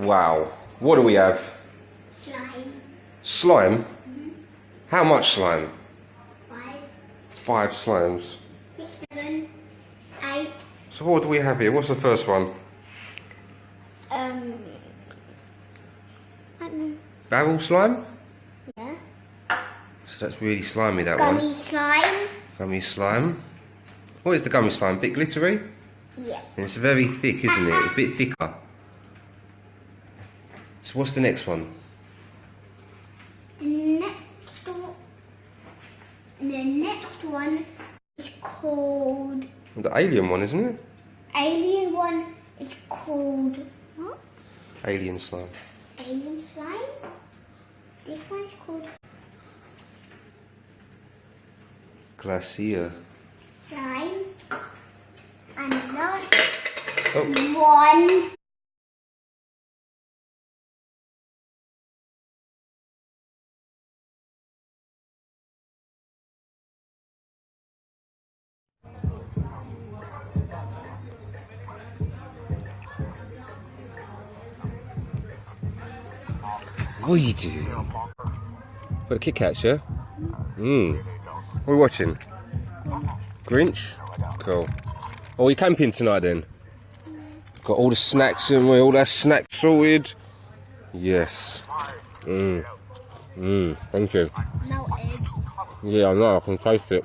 Wow. What do we have? Slime. Slime? How much slime? 5, 5 slimes. 6, 7, 8. So what do we have here? What's the first one? I don't know. Barrel slime? Yeah. So that's really slimy, that one. Gummy slime. Gummy slime. What is the gummy slime? A bit glittery? Yeah. And it's very thick, isn't it? It's a bit thicker. So what's the next one? The next one is called... The alien one, isn't it? Alien one is called... What? Alien slime. Alien slime. This one is called... Glacier. Slime. And the last Oh. one... What are you doing? Got a Kit Kats, yeah? What are we watching? Grinch? Cool. Oh, we camping tonight then? Got all the snacks in, all that snacks sorted? Yes. Thank you. No egg. Yeah, I know, I can taste it.